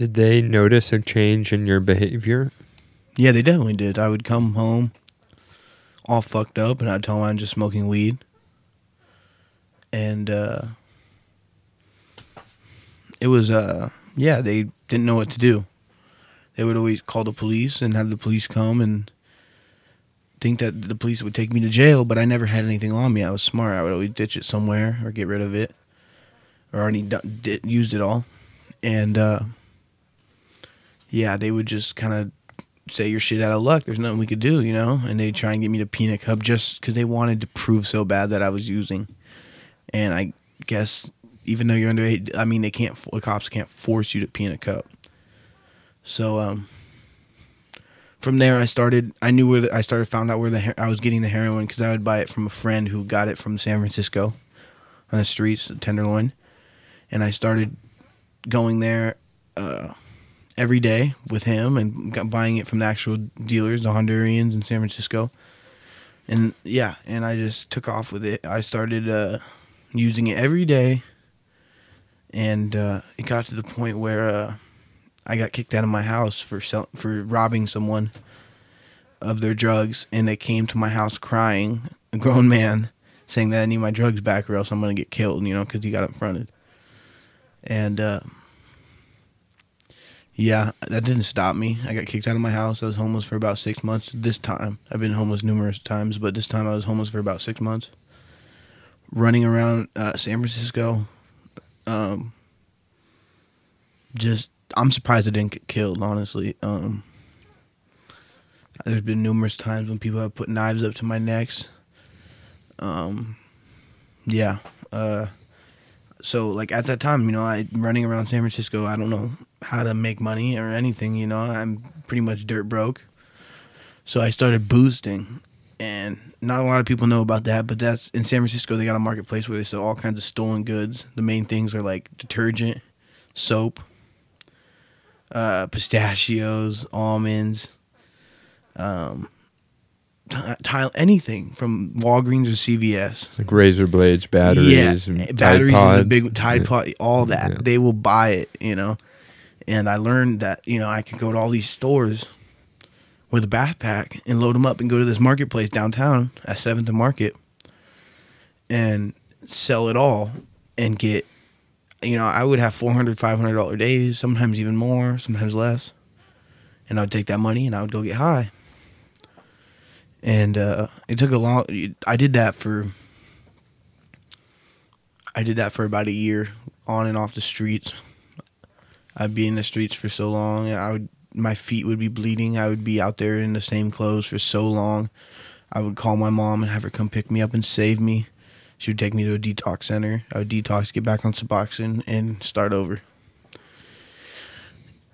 Did they notice a change in your behavior? Yeah, they definitely did. I would come home all fucked up, and I'd tell them I'm just smoking weed. And it was, yeah, they didn't know what to do. They would always call the police and have the police come and think that the police would take me to jail, but I never had anything on me. I was smart. I would always ditch it somewhere or get rid of it, or already used it all. And yeah, they would just kind of say you're shit out of luck. There's nothing we could do, you know? And they'd try and get me to peanut cup just because they wanted to prove so bad that I was using. And I guess even though you're underage, I mean, the cops can't force you to peanut cup. So from there, I found out where I was getting the heroin, because I would buy it from a friend who got it from San Francisco on the streets, Tenderloin. And I started going there every day with him and buying it from the actual dealers, the Hondurians in San Francisco. And yeah, and I just took off with it. I started using it every day, and it got to the point where I got kicked out of my house for robbing someone of their drugs, and they came to my house crying, a grown man, saying that I need my drugs back or else I'm going to get killed, you know, because he got confronted. And yeah, that didn't stop me. I got kicked out of my house. I was homeless for about 6 months. This time, I've been homeless numerous times, but this time I was homeless for about 6 months. Running around San Francisco. I'm surprised I didn't get killed, honestly. There's been numerous times when people have put knives up to my necks. Yeah. So, like, at that time, you know, I'm running around San Francisco. I don't know how to make money or anything, you know. I'm pretty much dirt broke. So I started boosting. And not a lot of people know about that, but that's in San Francisco. They got a marketplace where they sell all kinds of stolen goods. The main things are like detergent, soap, pistachios, almonds, anything from Walgreens or CVS. Like razor blades, batteries, yeah, Tide batteries, Pods. is a big Tide Pod, all that. Yeah. They will buy it, you know. And I learned that, you know, I could go to all these stores with a backpack and load them up and go to this marketplace downtown at 7th and Market and sell it all and get, you know, I would have $400, $500 days, sometimes even more, sometimes less. And I would take that money and I would go get high. And it took a long. I did that for about a year, on and off the streets. I'd be in the streets for so long, and my feet would be bleeding. I would be out there in the same clothes for so long. I would call my mom and have her come pick me up and save me. She would take me to a detox center. I would detox, get back on Suboxone, and start over.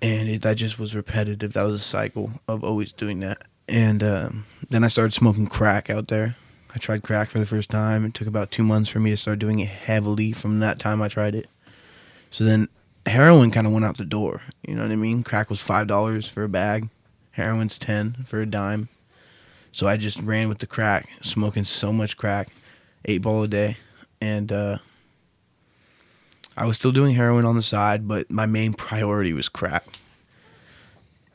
And that just was repetitive. That was a cycle of always doing that. And then I started smoking crack out there. I tried crack for the first time. It took about 2 months for me to start doing it heavily from that time I tried it. So then heroin kind of went out the door. You know what I mean? Crack was $5 for a bag. Heroin's $10 for a dime. So I just ran with the crack, smoking so much crack, 8 ball a day. And I was still doing heroin on the side, but my main priority was crack.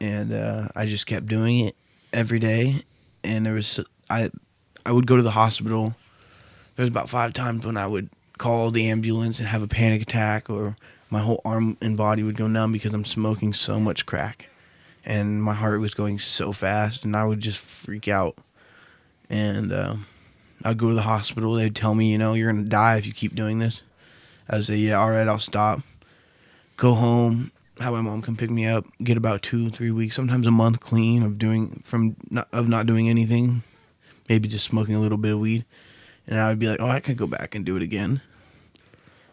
And I just kept doing it every day. And I would go to the hospital. There was about 5 times when I would call the ambulance and have a panic attack, or my whole arm and body would go numb because I'm smoking so much crack. And my heart was going so fast, and I would just freak out. And I'd go to the hospital. They'd tell me, you know, you're going to die if you keep doing this. I would say, yeah, all right, I'll stop. Go home, have my mom come pick me up, get about 2-3 weeks, sometimes a month clean of not doing anything, maybe just smoking a little bit of weed. And I would be like, oh, I could go back and do it again.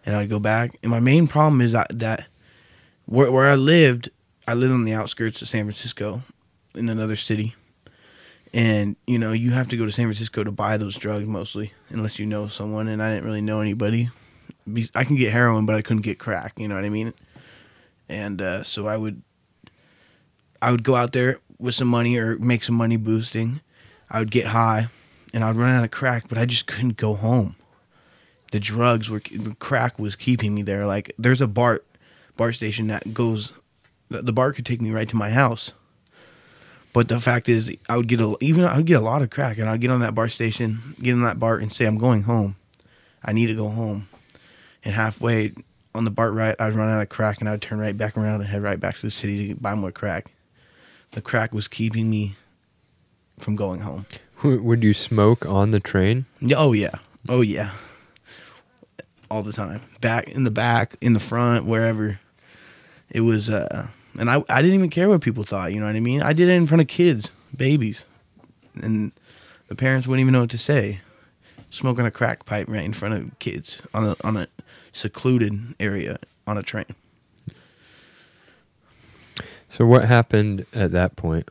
And I'd go back. And my main problem is that where I lived on the outskirts of San Francisco in another city. And, you know, you have to go to San Francisco to buy those drugs mostly, unless you know someone. And I didn't really know anybody. I can get heroin, but I couldn't get crack. You know what I mean? And so I would go out there with some money or make some money boosting. I would get high, and I would run out of crack, but I just couldn't go home. The crack was keeping me there. Like, there's a Bart station that goes The Bart could take me right to my house. But the fact is, I would get a lot of crack, and I'd get on that BART station, get on that BART, and say I'm going home. I need to go home. And halfway on the BART ride, I'd run out of crack, and I'd turn right back around and head right back to the city to buy more crack. The crack was keeping me from going home. Would you smoke on the train? Oh yeah, all the time. Back, in the front, wherever. It was, and I didn't even care what people thought. You know what I mean? I did it in front of kids, babies, and the parents wouldn't even know what to say. Smoking a crack pipe right in front of kids on a secluded area on a train. So what happened at that point?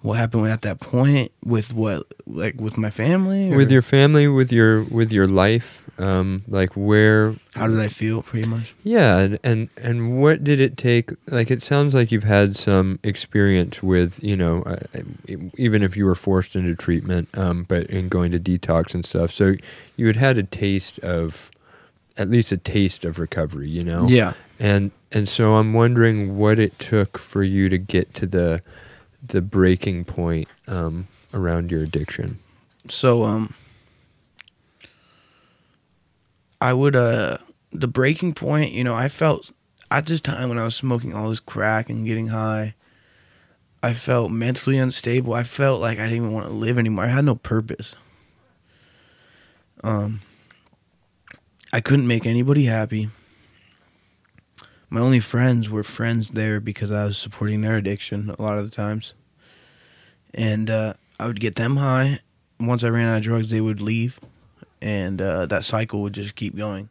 What happened at that point with what, like with my family, or? With your family, with your life, like where? How did I feel, pretty much? Yeah, and what did it take? Like, it sounds like you've had some experience with, even if you were forced into treatment, but in going to detox and stuff. So you had a taste of, at least a taste of recovery, Yeah. And so I'm wondering what it took for you to get to the breaking point around your addiction. So I would the breaking point, I felt at this time when I was smoking all this crack and getting high, I felt mentally unstable. I felt like I didn't even want to live anymore. I had no purpose. I couldn't make anybody happy. My only friends were friends there because I was supporting their addiction a lot of the times. And I would get them high. Once I ran out of drugs, they would leave. And that cycle would just keep going.